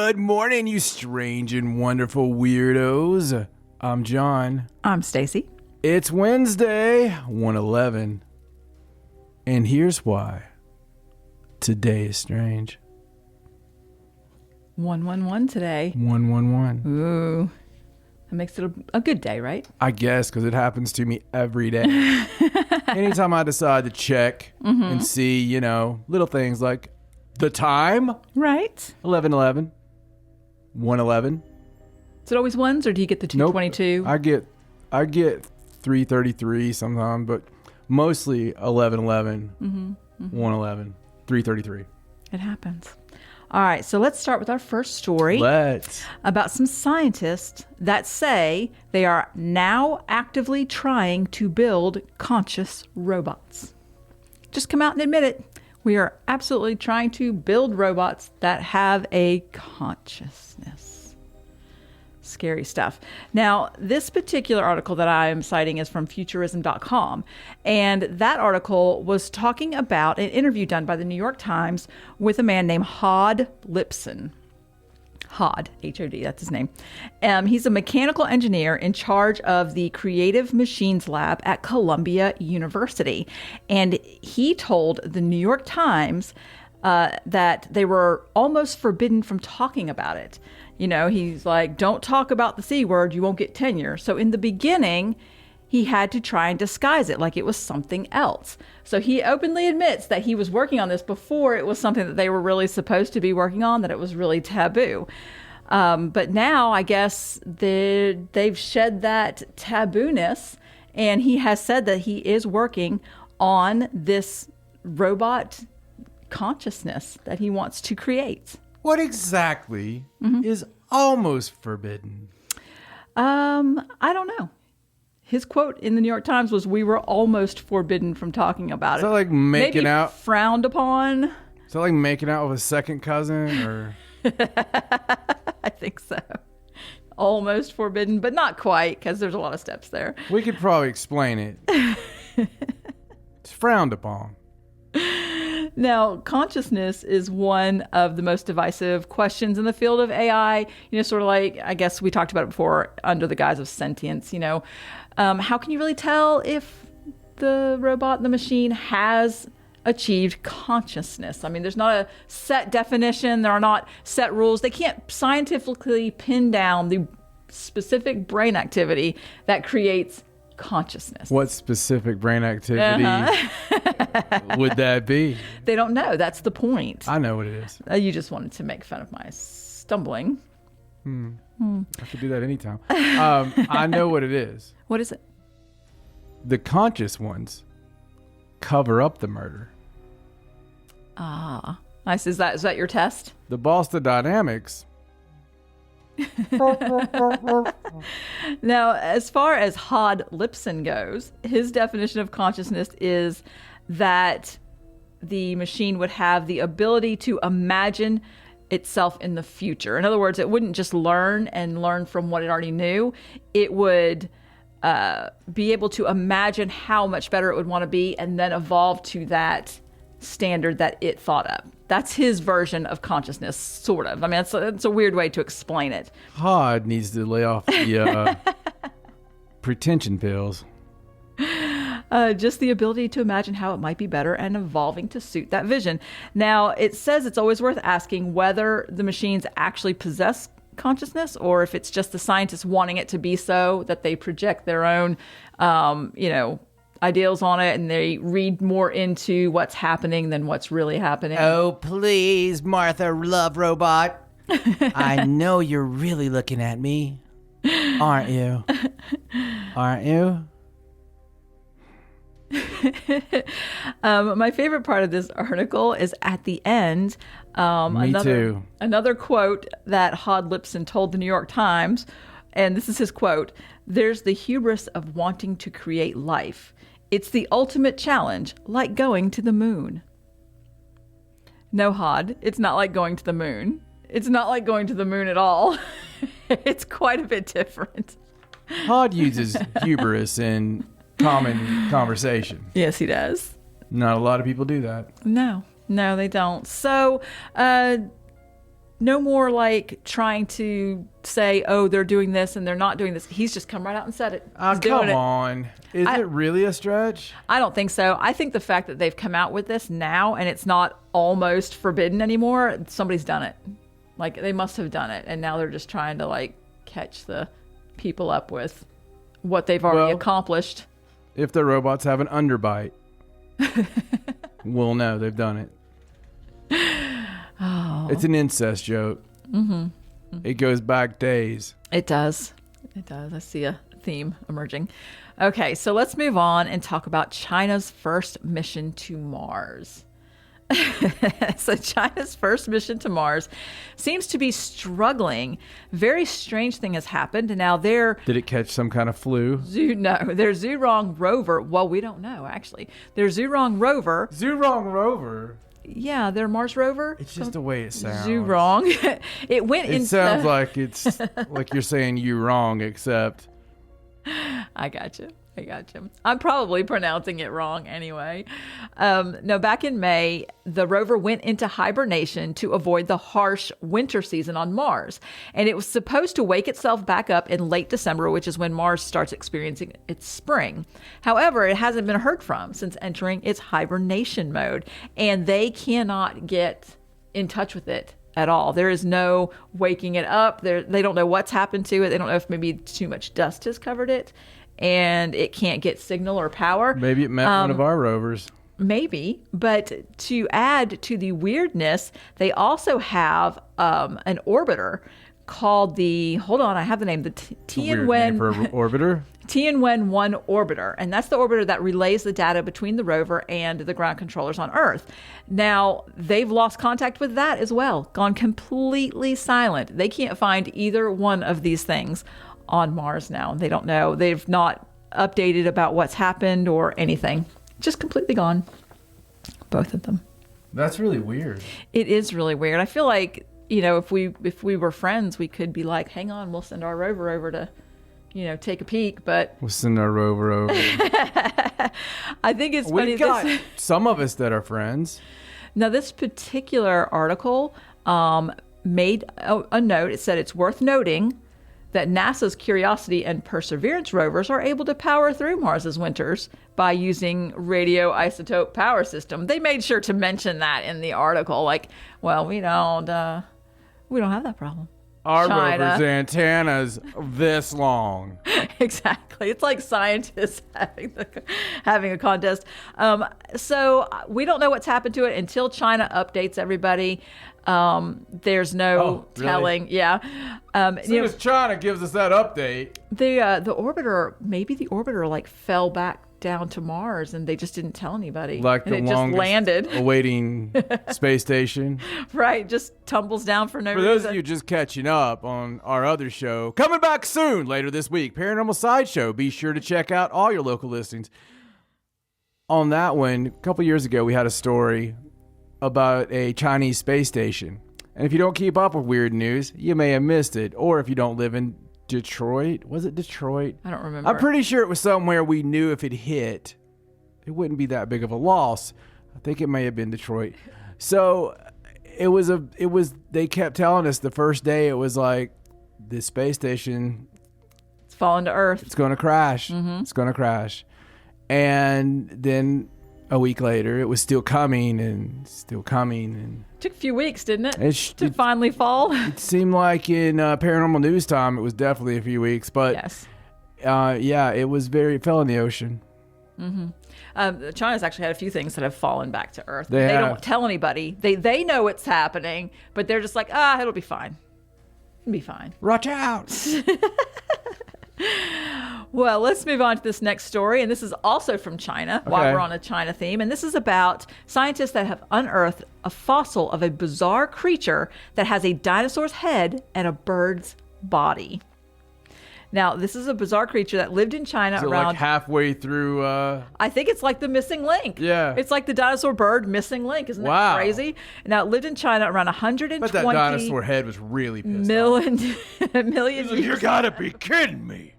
Good morning, you strange and wonderful weirdos. I'm John. I'm Stacey. It's Wednesday, 1/11. And here's why. Today is strange. 111 today. 111. Ooh. That makes it a good day, right? I guess, because it happens to me every day. Anytime I decide to check and see, little things like the time. Right. 11:11. 1:11. Is it always ones, or do you get the 222? Nope. I get 3:33 sometimes, but mostly 11:11, 1:11, 3:33. It happens. All right, so let's start with our first story. Let's. About some scientists that say they are now actively trying to build conscious robots. Just come out and admit it. We are absolutely trying to build robots that have a consciousness. Scary stuff. Now, this particular article that I am citing is from futurism.com. And that article was talking about an interview done by the New York Times with a man named Hod Lipson. Hod, H-O-D, that's his name. He's a mechanical engineer in charge of the Creative Machines Lab at Columbia University. And he told the New York Times that they were almost forbidden from talking about it. He's like, don't talk about the C word, you won't get tenure. So in the beginning, he had to try and disguise it like it was something else. So he openly admits that he was working on this before it was something that they were really supposed to be working on, that it was really taboo. But now I guess they've shed that tabooness, and he has said that he is working on this robot consciousness that he wants to create. What exactly is almost forbidden? I don't know. His quote in the New York Times was, "We were almost forbidden from talking about it." Is that like making Maybe out? Frowned upon? Is that like making out with a second cousin, or? I think so. Almost forbidden, but not quite, because there's a lot of steps there. We could probably explain it. It's frowned upon. Now, consciousness is one of the most divisive questions in the field of AI. Sort of like, I guess we talked about it before, under the guise of sentience. How can you really tell if the robot, the machine, has achieved consciousness? I mean, there's not a set definition. There are not set rules. They can't scientifically pin down the specific brain activity that creates consciousness. What specific brain activity would that be? They don't know. That's the point. I know what it is. You just wanted to make fun of my stumbling. I could do that anytime. I know what it is. What is it? The conscious ones cover up the murder. Ah, nice. Is that your test? The Boston Dynamics. Now, as far as Hod Lipson goes, his definition of consciousness is that the machine would have the ability to imagine itself in the future. In other words, it wouldn't just learn from what it already knew. It would be able to imagine how much better it would want to be and then evolve to that standard that it thought up. That's his version of consciousness, sort of. I mean, it's a weird way to explain it. Hod needs to lay off the pretension pills. Just the ability to imagine how it might be better and evolving to suit that vision. Now, it says it's always worth asking whether the machines actually possess consciousness, or if it's just the scientists wanting it to be so, that they project their own, ideals on it, and they read more into what's happening than what's really happening. Oh, please, Martha Love Robot. I know you're really looking at me. Aren't you? Aren't you? My favorite part of this article is at the end. Me too. Another quote that Hod Lipson told the New York Times, and this is his quote: "There's the hubris of wanting to create life. It's the ultimate challenge, like going to the moon." No, Hod, it's not like going to the moon. It's not like going to the moon at all. It's quite a bit different. Hod uses hubris in common conversation. Yes, he does. Not a lot of people do that. No, they don't. So, no more like trying to say, oh, they're doing this and they're not doing this. He's just come right out and said it. He's doing Come it. on. Is it really a stretch? I don't think so. I think the fact that they've come out with this now and it's not almost forbidden anymore, somebody's done it. Like, they must have done it. And now they're just trying to, like, catch the people up with what they've already accomplished. If the robots have an underbite, we'll know they've done it. Oh. It's an incest joke. Mm-hmm. It goes back days. It does. It does. I see a theme emerging. Okay, so let's move on and talk about China's first mission to Mars. So China's first mission to Mars seems to be struggling. Very strange thing has happened. And now did it catch some kind of flu? Their Zhurong rover. Well, we don't know, actually. Their Zhurong rover. Zhurong rover? Yeah, their Mars rover. It's just the way it sounds. Zhurong. It sounds like it's like you're saying you wrong, except. I got you. I'm probably pronouncing it wrong anyway. No, back in May, the rover went into hibernation to avoid the harsh winter season on Mars. And it was supposed to wake itself back up in late December, which is when Mars starts experiencing its spring. However, it hasn't been heard from since entering its hibernation mode. And they cannot get in touch with it at all. There is no waking it up. They don't know what's happened to it. They don't know if maybe too much dust has covered it and it can't get signal or power. Maybe it met one of our rovers. Maybe. But to add to the weirdness, they also have an orbiter called hold on, I have the name, the Tianwen for orbiter? Tianwen-1 orbiter, and that's the orbiter that relays the data between the rover and the ground controllers on Earth. Now, they've lost contact with that as well, gone completely silent. They can't find either one of these things on Mars now. They don't know. They've not updated about what's happened or anything. Just completely gone. Both of them. That's really weird. It is really weird. I feel like, if we were friends, we could be like, hang on, we'll send our rover over to take a peek, but we'll send our rover over. I think it's funny. We've got some of us that are friends. Now, this particular article made a note. It said it's worth noting that NASA's Curiosity and Perseverance rovers are able to power through Mars's winters by using radioisotope power system. They made sure to mention that in the article. Like, well, we don't have that problem. Our rover's antenna's this long. Exactly. It's like scientists having a contest. So we don't know what's happened to it until China updates everybody. There's no telling. Really? Yeah. As soon as China gives us that update. The orbiter like fell back down to Mars and they just didn't tell anybody. Like the longest just landed. Awaiting space station. Right, just tumbles down for no reason. For those of you just catching up on our other show, coming back soon later this week, Paranormal Sideshow. Be sure to check out all your local listings. On that one, a couple years ago, we had a story about a Chinese space station. And if you don't keep up with weird news, you may have missed it. Or if you don't live in Detroit. Was it Detroit? I don't remember. I'm pretty sure it was somewhere we knew if it hit, it wouldn't be that big of a loss. I think it may have been Detroit. So they kept telling us the first day, it was like, this space station, it's falling to Earth. It's going to crash. Mm-hmm. It's going to crash. And then a week later, it was still coming and still coming. And it took a few weeks, didn't it? To finally fall? It seemed like in paranormal news time, it was definitely a few weeks. But yes. It fell in the ocean. Mm-hmm. China's actually had a few things that have fallen back to Earth. They don't tell anybody. They know what's happening, but they're just like, it'll be fine. It'll be fine. Watch out. Well, let's move on to this next story. And this is also from China, while we're on a China theme. And this is about scientists that have unearthed a fossil of a bizarre creature that has a dinosaur's head and a bird's body. Now, this is a bizarre creature that lived in China around... like halfway through... I think it's like the missing link. Yeah. It's like the dinosaur bird missing link. Isn't that crazy? Now, it lived in China around 120... But that dinosaur head was really pissed million years. You gotta be kidding me.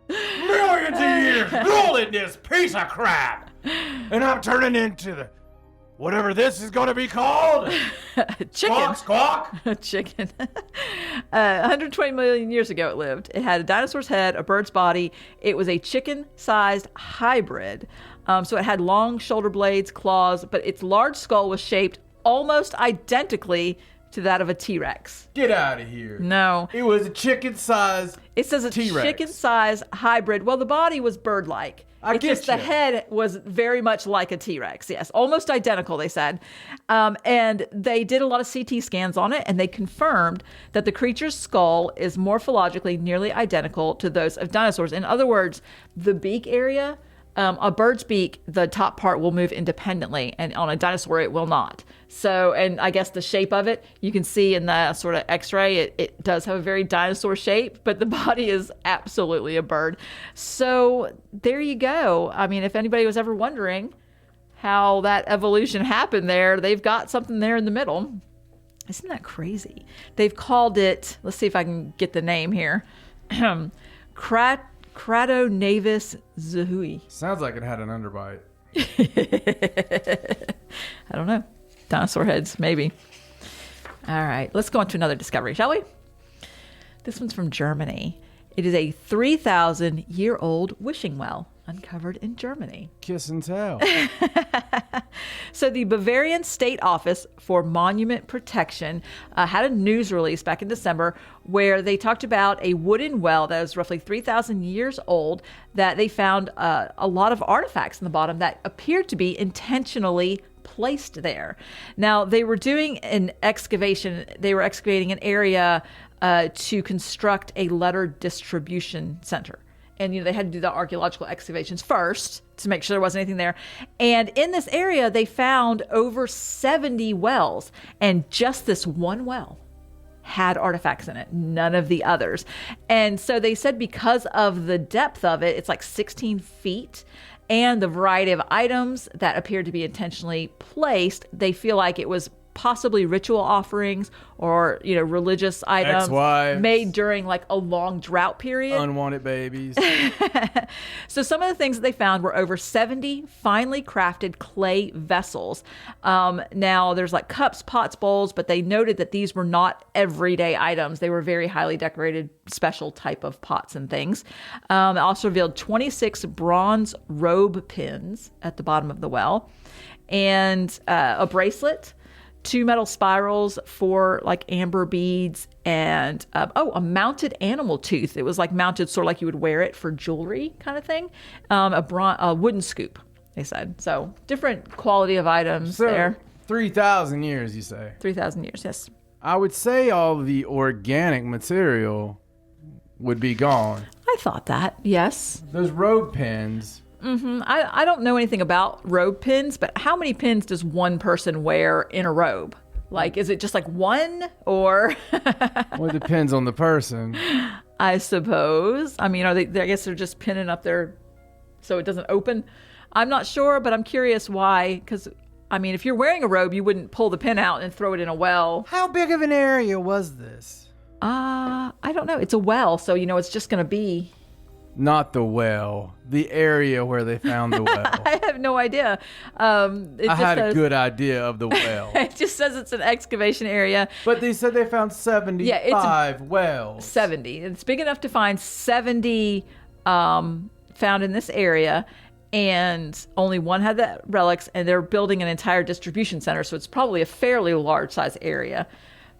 Millions of years building this piece of crap. And I'm turning into the Whatever this is going to be called. Chicken. Squawk, squawk. Chicken. 120 million years ago it lived. It had a dinosaur's head, a bird's body. It was a chicken-sized hybrid. So it had long shoulder blades, claws, but its large skull was shaped almost identically to that of a T-Rex. Get out of here. No. It was a chicken-sized It says a T-Rex. chicken-sized hybrid. Well, the body was bird-like. I get The head was very much like a T-Rex. Yes, almost identical, they said. And they did a lot of CT scans on it, and they confirmed that the creature's skull is morphologically nearly identical to those of dinosaurs. In other words, the beak area, a bird's beak, the top part will move independently, and on a dinosaur, it will not. So, and I guess the shape of it, you can see in the sort of x-ray, it does have a very dinosaur shape, but the body is absolutely a bird. So there you go. I mean, if anybody was ever wondering how that evolution happened there, they've got something there in the middle. Isn't that crazy? They've called it, let's see if I can get the name here, Cratonavis zahui. Sounds like it had an underbite. I don't know. Dinosaur heads, maybe. All right, let's go on to another discovery, shall we? This one's from Germany. It is a 3,000-year-old wishing well uncovered in Germany. Kiss and tell. So the Bavarian State Office for Monument Protection had a news release back in December where they talked about a wooden well that is roughly 3,000 years old that they found a lot of artifacts in the bottom that appeared to be intentionally placed there. Now, they were doing an excavation. They were excavating an area to construct a letter distribution center. And, they had to do the archaeological excavations first to make sure there wasn't anything there. And in this area, they found over 70 wells. And just this one well had artifacts in it, none of the others. And so they said because of the depth of it, it's like 16 feet, and the variety of items that appeared to be intentionally placed, they feel like it was possibly ritual offerings or, religious items Ex-wives. made during like a long drought period. Unwanted babies. So some of the things that they found were over 70 finely crafted clay vessels. Now there's like cups, pots, bowls, but they noted that these were not everyday items. They were very highly decorated, special type of pots and things. It also revealed 26 bronze robe pins at the bottom of the well and a bracelet, 2 metal spirals, 4 like amber beads, and a mounted animal tooth. It was like mounted sort of like you would wear it for jewelry kind of thing. A wooden scoop, they said. So different quality of items there. 3,000 years, you say? 3,000 years, yes. I would say all the organic material would be gone. I thought that, yes. Those robe pins. Mm-hmm. I don't know anything about robe pins, but how many pins does one person wear in a robe? Like, is it just like one or? Well, it depends on the person. I suppose. I mean, I guess they're just pinning up there so it doesn't open. I'm not sure, but I'm curious why. Because, I mean, if you're wearing a robe, you wouldn't pull the pin out and throw it in a well. How big of an area was this? I don't know. It's a well, so, it's just going to be. Not the well. The area where they found the well. I have no idea. I had a good idea of the well. It just says it's an excavation area. But they said they found 75 wells. 70. It's big enough to find 70 found in this area. And only one had the relics. And they're building an entire distribution center. So it's probably a fairly large size area.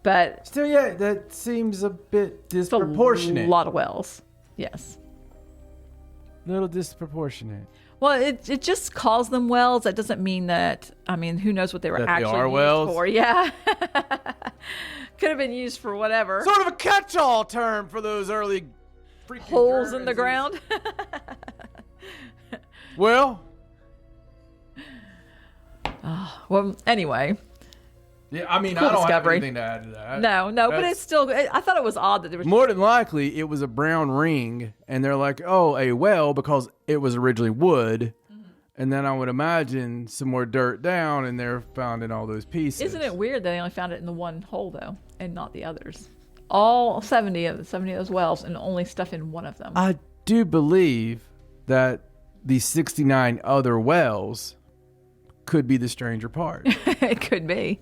But still, yeah, that seems a bit disproportionate. A lot of wells. Yes. Little disproportionate. Well, it just calls them wells. That doesn't mean that. I mean, who knows what they were that actually they are used wells? for? Yeah, could have been used for whatever. Sort of a catch-all term for those early freaking holes in the ground. Well. Well, anyway. Yeah, I mean, cool I don't discovery. have anything to add to that. No, but it's still. I thought it was odd that there was more than likely it was a brown ring, and they're like, "Oh, a well," because it was originally wood, and then I would imagine some more dirt down, and they're found in all those pieces. Isn't it weird that they only found it in the one hole though, and not the others? All 70 of those wells, and only stuff in one of them. I do believe that the 69 other wells could be the stranger part. It could be.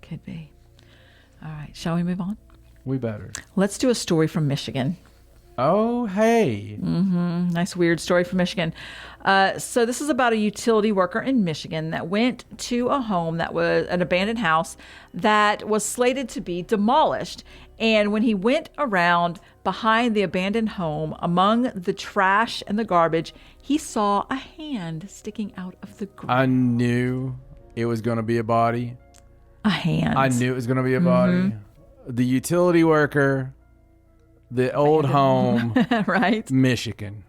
Could be. All right. Shall we move on? We better. Let's do a story from Michigan. Oh, hey. Nice, weird story from Michigan. So this is about a utility worker in Michigan that went to a home that was an abandoned house that was slated to be demolished. And when he went around behind the abandoned home, among the trash and the garbage, he saw a hand sticking out of the ground. I knew it was going to be a body. A hand. I knew it was going to be a body. The utility worker, the old home, right? Michigan.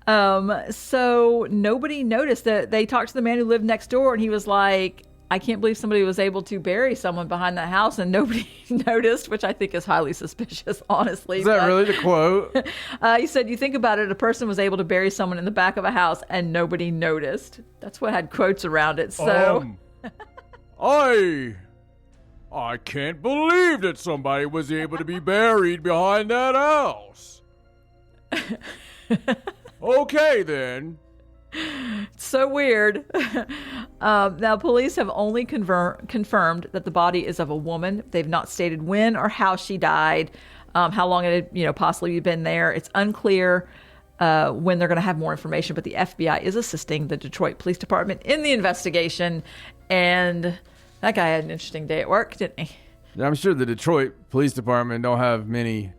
So nobody noticed that. They talked to the man who lived next door, and he was like, I can't believe somebody was able to bury someone behind that house and nobody noticed, which I think is highly suspicious, honestly. Is that really the quote? He said, you think about it, a person was able to bury someone in the back of a house and nobody noticed. That's what had quotes around it. So I can't believe that somebody was able to be buried behind that house. Okay, then. So weird. Now, police have only confirmed that the body is of a woman. They've not stated when or how she died, how long it had, possibly been there. It's unclear when they're going to have more information, but the FBI is assisting the Detroit Police Department in the investigation. And that guy had an interesting day at work, didn't he? I'm sure the Detroit Police Department don't have many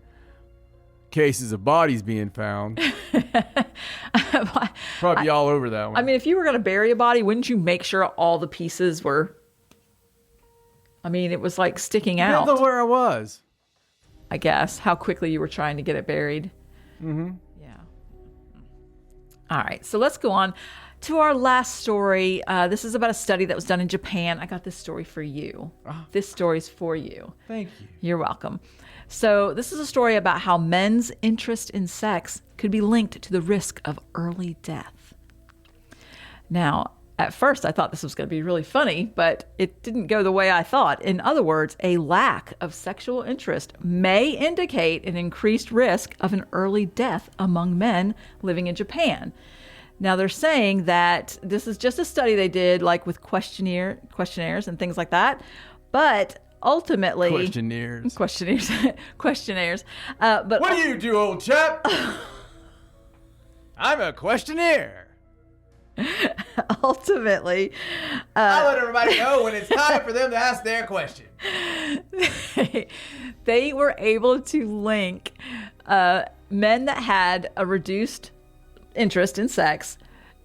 cases of bodies being found. Probably all over that one. I mean, if you were going to bury a body, wouldn't you make sure all the pieces were... it was like sticking out. Depends on where I was. I guess. How quickly you were trying to get it buried. Mm-hmm. Yeah. All right. So let's go on to our last story. This is about a study that was done in Japan. I got this story for you. This story's for you. Thank you. You're welcome. So this is a story about how men's interest in sex could be linked to the risk of early death. Now, at first I thought this was going to be really funny, but it didn't go the way I thought. In other words, a lack of sexual interest may indicate an increased risk of an early death among men living in Japan. Now, they're saying that this is just a study they did, like with questionnaires and things like that, but ultimately... Questionnaires. But what do you do, old chap? I'm a questionnaire. Ultimately... I let everybody know when it's time for them to ask their question. They were able to link men that had a reduced interest in sex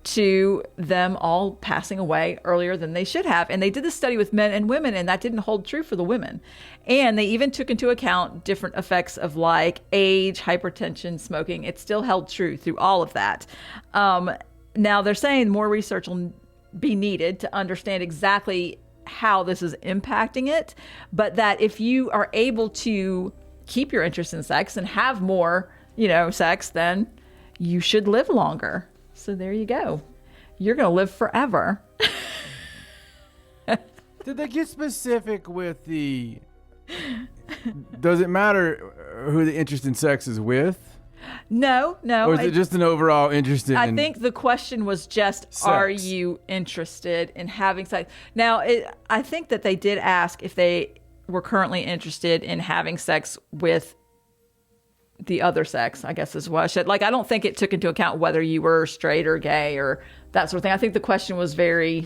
to them all passing away earlier than they should have. And they did this study with men and women, and that didn't hold true for the women. And they even took into account different effects of like age, hypertension, smoking. It still held true through all of that. Now they're saying more research will be needed to understand exactly how this is impacting it, but that if you are able to keep your interest in sex and have more, sex, then you should live longer. So there you go. You're going to live forever. Did they get specific with the... Does it matter who the interest in sex is with? No. Or is it just an overall interest in... I think the question was just, sex. Are you interested in having sex? Now, I think that they did ask if they were currently interested in having sex with the other sex, I guess is what I said. Like, I don't think it took into account whether you were straight or gay or that sort of thing. I think the question was very,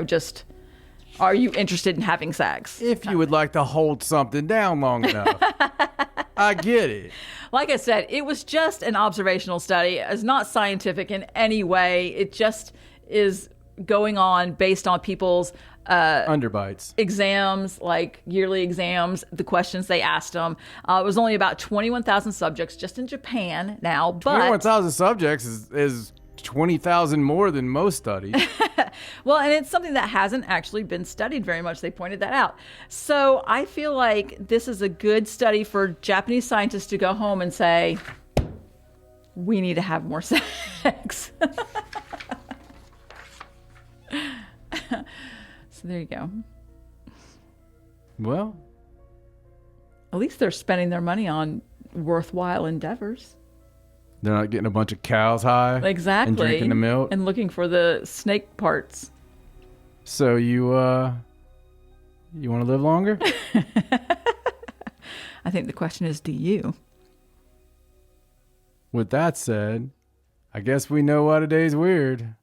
just, are you interested in having sex? If you would like to hold something down long enough. I get it. Like I said, it was just an observational study. It's not scientific in any way. It just is going on based on people's underbites exams, like yearly exams, the questions they asked them. It was only about 21,000 subjects just in Japan now, but 21,000 subjects is 20,000 more than most studies. Well, and it's something that hasn't actually been studied very much. They pointed that out. So I feel like this is a good study for Japanese scientists to go home and say, we need to have more sex. So there you go. Well, at least they're spending their money on worthwhile endeavors. They're not getting a bunch of cows high. Exactly. And drinking the milk. And looking for the snake parts. So you want to live longer? I think the question is, do you? With that said, I guess we know why today's weird.